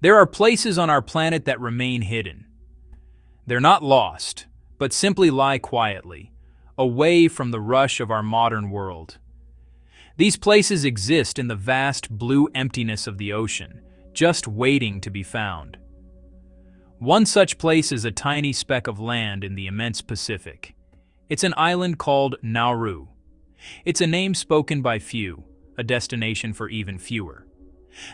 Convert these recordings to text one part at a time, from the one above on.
There are places on our planet that remain hidden. They're not lost, but simply lie quietly, away from the rush of our modern world. These places exist in the vast blue emptiness of the ocean, just waiting to be found. One such place is a tiny speck of land in the immense Pacific. It's an island called Nauru. It's a name spoken by few, a destination for even fewer.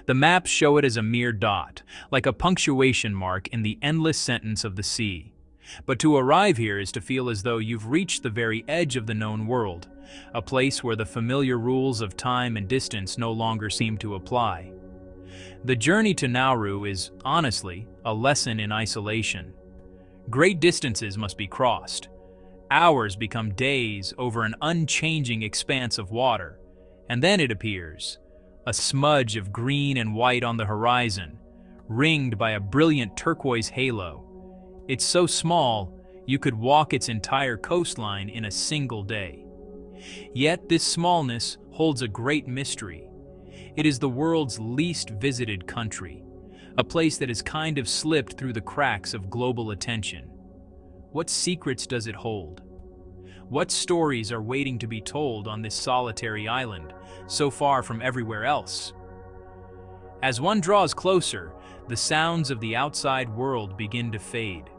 The maps show it as a mere dot, like a punctuation mark in the endless sentence of the sea. But to arrive here is to feel as though you've reached the very edge of the known world, a place where the familiar rules of time and distance no longer seem to apply. The journey to Nauru is, honestly, a lesson in isolation. Great distances must be crossed. Hours become days over an unchanging expanse of water, and then it appears, a smudge of green and white on the horizon, ringed by a brilliant turquoise halo. It's so small, you could walk its entire coastline in a single day. Yet this smallness holds a great mystery. It is the world's least visited country, a place that has kind of slipped through the cracks of global attention. What secrets does it hold? What stories are waiting to be told on this solitary island, so far from everywhere else? As one draws closer, the sounds of the outside world begin to fade.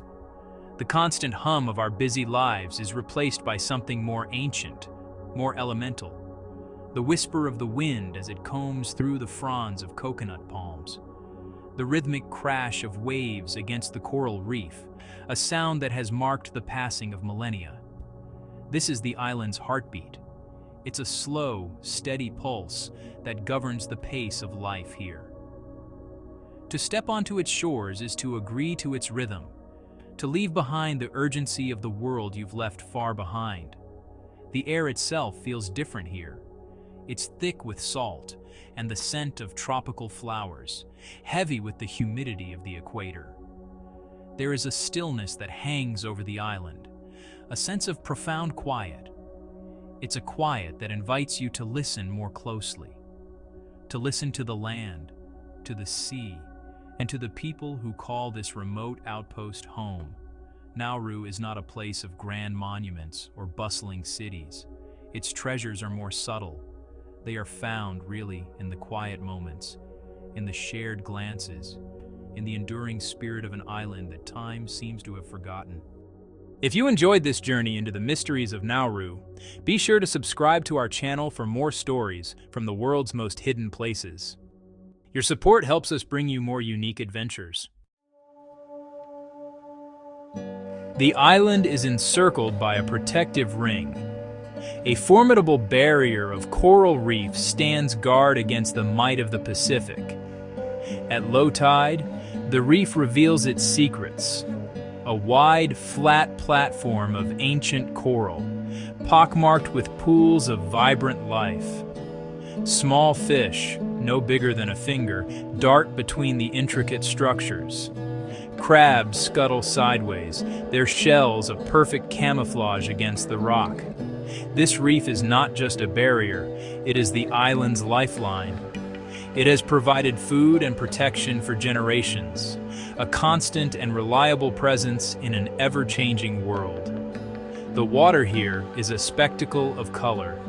The constant hum of our busy lives is replaced by something more ancient, more elemental. The whisper of the wind as it combs through the fronds of coconut palms. The rhythmic crash of waves against the coral reef, a sound that has marked the passing of millennia. This is the island's heartbeat. It's a slow, steady pulse that governs the pace of life here. To step onto its shores is to agree to its rhythm, to leave behind the urgency of the world you've left far behind. The air itself feels different here. It's thick with salt and the scent of tropical flowers, heavy with the humidity of the equator. There is a stillness that hangs over the island, a sense of profound quiet. It's a quiet that invites you to listen more closely, to listen to the land, to the sea, and to the people who call this remote outpost home. Nauru is not a place of grand monuments or bustling cities. Its treasures are more subtle. They are found, really, in the quiet moments, in the shared glances, in the enduring spirit of an island that time seems to have forgotten. If you enjoyed this journey into the mysteries of Nauru, be sure to subscribe to our channel for more stories from the world's most hidden places. Your support helps us bring you more unique adventures. The island is encircled by a protective ring. A formidable barrier of coral reef stands guard against the might of the Pacific. At low tide, the reef reveals its secrets. A wide, flat platform of ancient coral, pockmarked with pools of vibrant life. Small fish, no bigger than a finger, dart between the intricate structures. Crabs scuttle sideways, their shells a perfect camouflage against the rock. This reef is not just a barrier, it is the island's lifeline. It has provided food and protection for generations, a constant and reliable presence in an ever-changing world. The water here is a spectacle of color.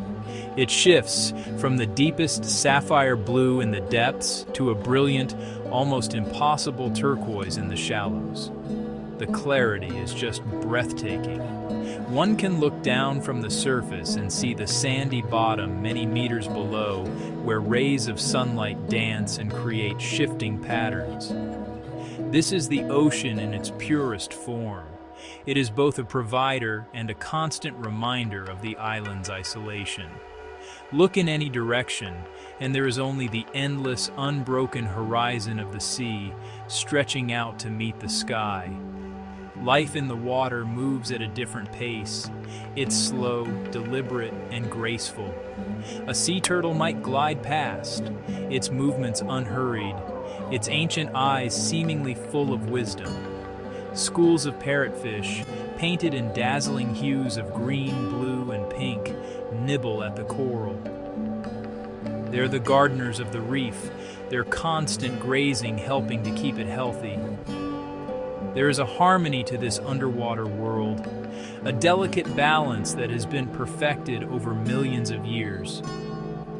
It shifts from the deepest sapphire blue in the depths to a brilliant, almost impossible turquoise in the shallows. The clarity is just breathtaking. One can look down from the surface and see the sandy bottom many meters below, where rays of sunlight dance and create shifting patterns. This is the ocean in its purest form. It is both a provider and a constant reminder of the island's isolation. Look in any direction, and there is only the endless, unbroken horizon of the sea stretching out to meet the sky. Life in the water moves at a different pace. It's slow, deliberate, and graceful. A sea turtle might glide past, its movements unhurried, its ancient eyes seemingly full of wisdom. Schools of parrotfish, painted in dazzling hues of green, blue, and pink, nibble at the coral. They're the gardeners of the reef, their constant grazing helping to keep it healthy. There is a harmony to this underwater world, a delicate balance that has been perfected over millions of years.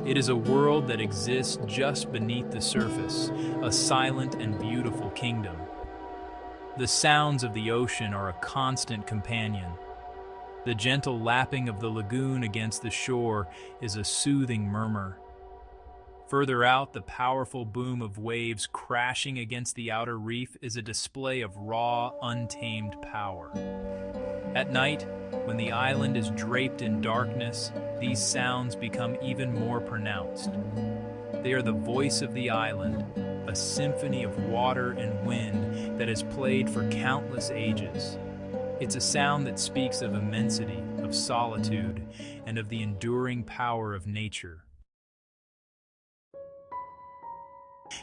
It is a world that exists just beneath the surface, a silent and beautiful kingdom. The sounds of the ocean are a constant companion. The gentle lapping of the lagoon against the shore is a soothing murmur. Further out, the powerful boom of waves crashing against the outer reef is a display of raw, untamed power. At night, when the island is draped in darkness, these sounds become even more pronounced. They are the voice of the island, a symphony of water and wind that has played for countless ages. It's a sound that speaks of immensity, of solitude, and of the enduring power of nature.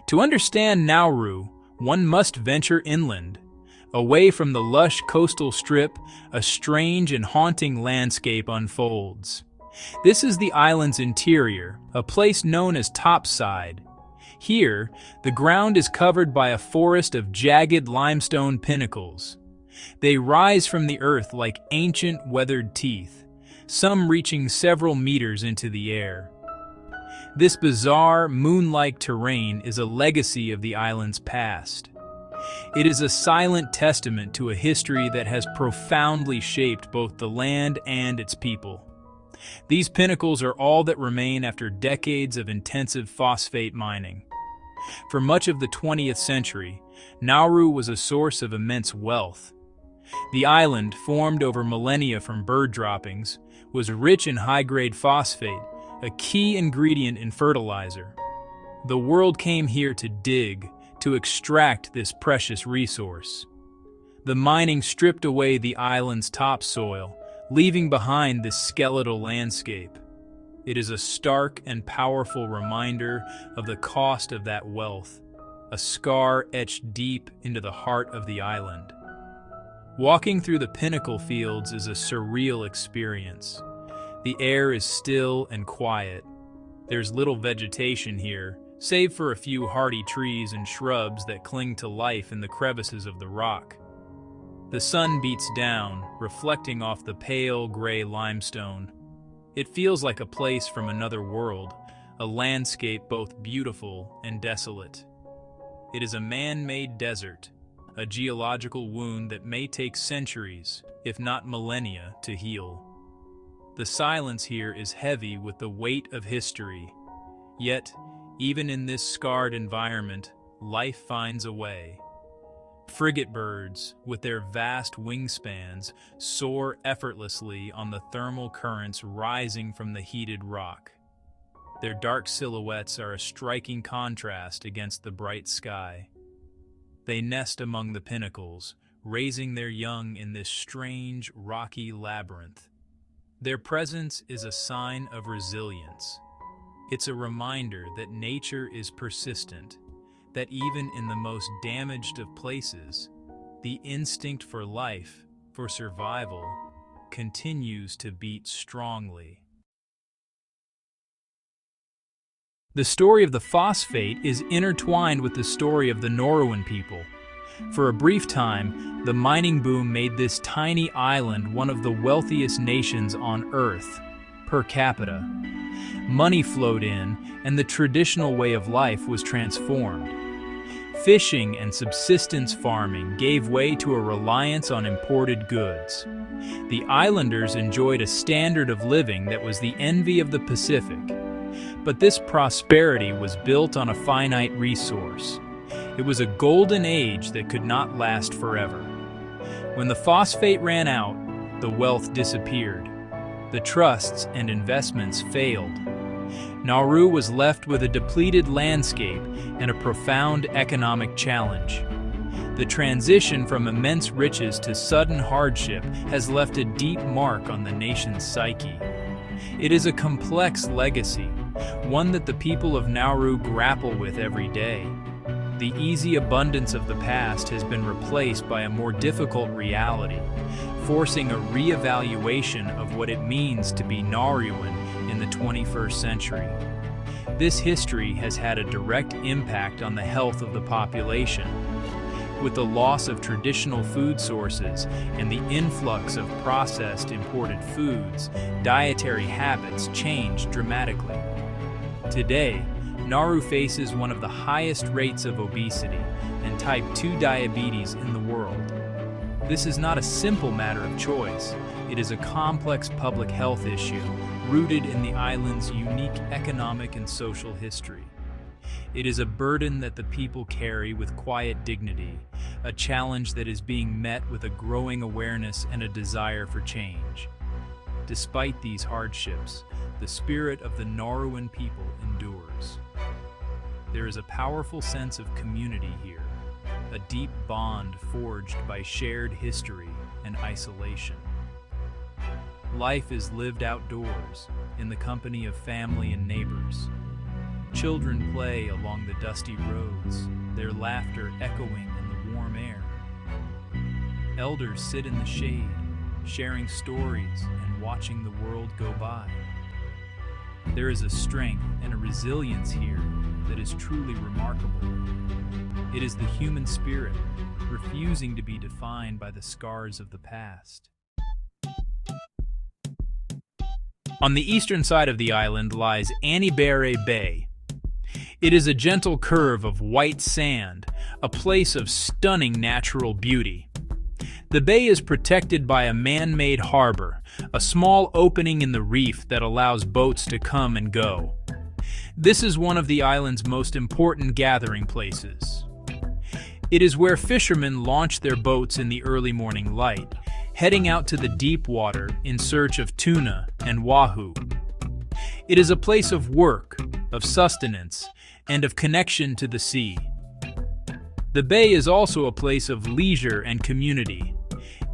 To understand Nauru, one must venture inland. Away from the lush coastal strip, a strange and haunting landscape unfolds. This is the island's interior, a place known as Topside. Here, the ground is covered by a forest of jagged limestone pinnacles. They rise from the earth like ancient weathered teeth, some reaching several meters into the air. This bizarre, moon-like terrain is a legacy of the island's past. It is a silent testament to a history that has profoundly shaped both the land and its people. These pinnacles are all that remain after decades of intensive phosphate mining. For much of the 20th century, Nauru was a source of immense wealth. The island, formed over millennia from bird droppings, was rich in high-grade phosphate, a key ingredient in fertilizer. The world came here to dig, to extract this precious resource. The mining stripped away the island's topsoil, leaving behind this skeletal landscape. It is a stark and powerful reminder of the cost of that wealth, a scar etched deep into the heart of the island. Walking through the pinnacle fields is a surreal experience. The air is still and quiet. There's little vegetation here, save for a few hardy trees and shrubs that cling to life in the crevices of the rock. The sun beats down, reflecting off the pale gray limestone. It feels like a place from another world, a landscape both beautiful and desolate. It is a man-made desert, a geological wound that may take centuries, if not millennia, to heal. The silence here is heavy with the weight of history. Yet, even in this scarred environment, life finds a way. Frigate birds, with their vast wingspans, soar effortlessly on the thermal currents rising from the heated rock. Their dark silhouettes are a striking contrast against the bright sky. They nest among the pinnacles, raising their young in this strange, rocky labyrinth. Their presence is a sign of resilience. It's a reminder that nature is persistent, that even in the most damaged of places, the instinct for life, for survival, continues to beat strongly. The story of the phosphate is intertwined with the story of the Nauruan people. For a brief time, the mining boom made this tiny island one of the wealthiest nations on Earth, per capita. Money flowed in, and the traditional way of life was transformed. Fishing and subsistence farming gave way to a reliance on imported goods. The islanders enjoyed a standard of living that was the envy of the Pacific. But this prosperity was built on a finite resource. It was a golden age that could not last forever. When the phosphate ran out, the wealth disappeared. The trusts and investments failed. Nauru was left with a depleted landscape and a profound economic challenge. The transition from immense riches to sudden hardship has left a deep mark on the nation's psyche. It is a complex legacy, one that the people of Nauru grapple with every day. The easy abundance of the past has been replaced by a more difficult reality, forcing a re-evaluation of what it means to be Nauruan in the 21st century. This history has had a direct impact on the health of the population. With the loss of traditional food sources and the influx of processed imported foods, dietary habits changed dramatically. Today, Nauru faces one of the highest rates of obesity and type 2 diabetes in the world. This is not a simple matter of choice. It is a complex public health issue rooted in the island's unique economic and social history. It is a burden that the people carry with quiet dignity, a challenge that is being met with a growing awareness and a desire for change. Despite these hardships, the spirit of the Nauruan people endures. There is a powerful sense of community here, a deep bond forged by shared history and isolation. Life is lived outdoors, in the company of family and neighbors. Children play along the dusty roads, their laughter echoing in the warm air. Elders sit in the shade, sharing stories and watching the world go by. There is a strength and a resilience here that is truly remarkable. It is the human spirit, refusing to be defined by the scars of the past. On the eastern side of the island lies Anibere Bay. It is a gentle curve of white sand, a place of stunning natural beauty. The bay is protected by a man-made harbor, a small opening in the reef that allows boats to come and go. This is one of the island's most important gathering places. It is where fishermen launch their boats in the early morning light, heading out to the deep water in search of tuna and wahoo. It is a place of work, of sustenance, and of connection to the sea. The bay is also a place of leisure and community.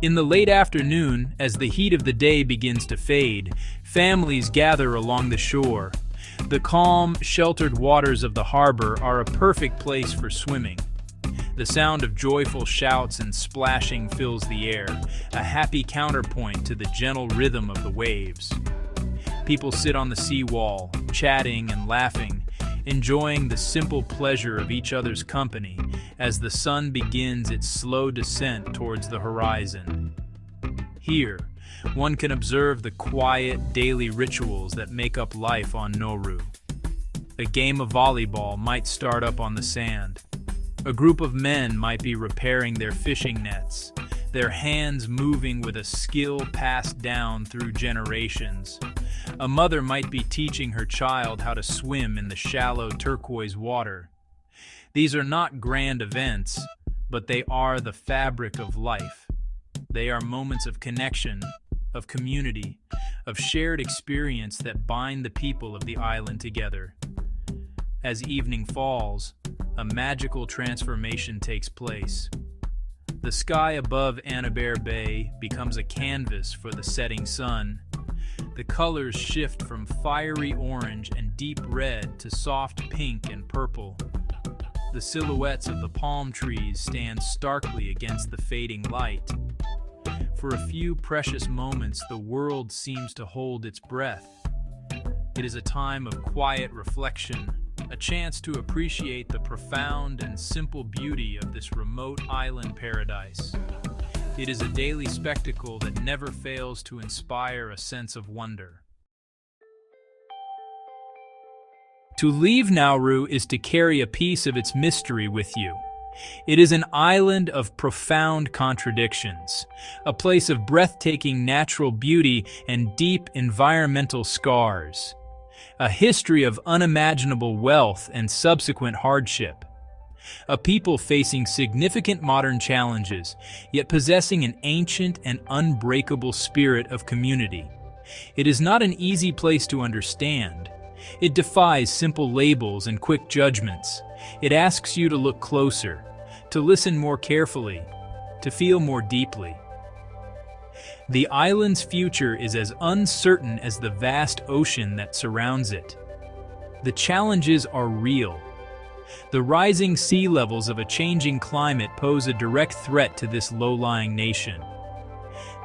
In the late afternoon, as the heat of the day begins to fade, families gather along the shore. The calm, sheltered waters of the harbor are a perfect place for swimming. The sound of joyful shouts and splashing fills the air, a happy counterpoint to the gentle rhythm of the waves. People sit on the seawall, chatting and laughing, enjoying the simple pleasure of each other's company as the sun begins its slow descent towards the horizon. Here, one can observe the quiet, daily rituals that make up life on Nauru. A game of volleyball might start up on the sand. A group of men might be repairing their fishing nets, their hands moving with a skill passed down through generations. A mother might be teaching her child how to swim in the shallow turquoise water. These are not grand events, but they are the fabric of life. They are moments of connection, of community, of shared experience that bind the people of the island together. As evening falls, a magical transformation takes place. The sky above Anibere Bay becomes a canvas for the setting sun. The colors shift from fiery orange and deep red to soft pink and purple. The silhouettes of the palm trees stand starkly against the fading light. For a few precious moments, the world seems to hold its breath. It is a time of quiet reflection, a chance to appreciate the profound and simple beauty of this remote island paradise. It is a daily spectacle that never fails to inspire a sense of wonder. To leave Nauru is to carry a piece of its mystery with you. It is an island of profound contradictions, a place of breathtaking natural beauty and deep environmental scars, a history of unimaginable wealth and subsequent hardship, a people facing significant modern challenges, yet possessing an ancient and unbreakable spirit of community. It is not an easy place to understand. It defies simple labels and quick judgments. It asks you to look closer, to listen more carefully, to feel more deeply. The island's future is as uncertain as the vast ocean that surrounds it. The challenges are real. The rising sea levels of a changing climate pose a direct threat to this low-lying nation.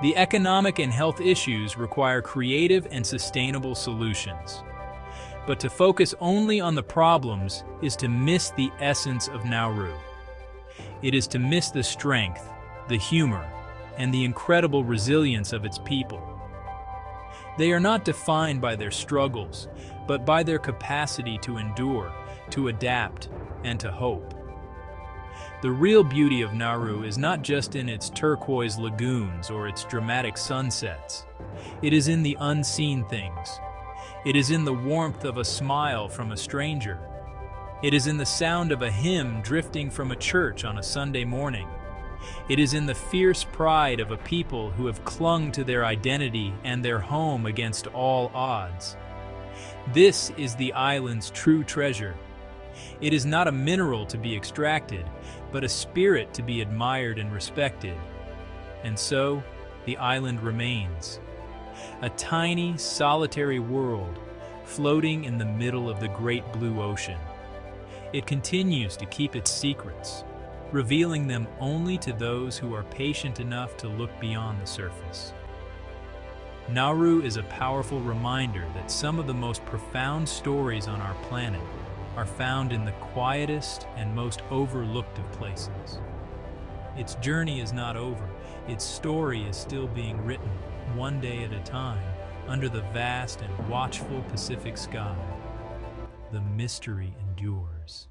The economic and health issues require creative and sustainable solutions. But to focus only on the problems is to miss the essence of Nauru. It is to miss the strength, the humor, and the incredible resilience of its people. They are not defined by their struggles, but by their capacity to endure, to adapt, and to hope. The real beauty of Nauru is not just in its turquoise lagoons or its dramatic sunsets. It is in the unseen things. It is in the warmth of a smile from a stranger. It is in the sound of a hymn drifting from a church on a Sunday morning. It is in the fierce pride of a people who have clung to their identity and their home against all odds. This is the island's true treasure. It is not a mineral to be extracted, but a spirit to be admired and respected. And so, the island remains. A tiny, solitary world, floating in the middle of the great blue ocean. It continues to keep its secrets, revealing them only to those who are patient enough to look beyond the surface. Nauru is a powerful reminder that some of the most profound stories on our planet are found in the quietest and most overlooked of places. Its journey is not over. Its story is still being written, one day at a time, under the vast and watchful Pacific sky. The mystery endures.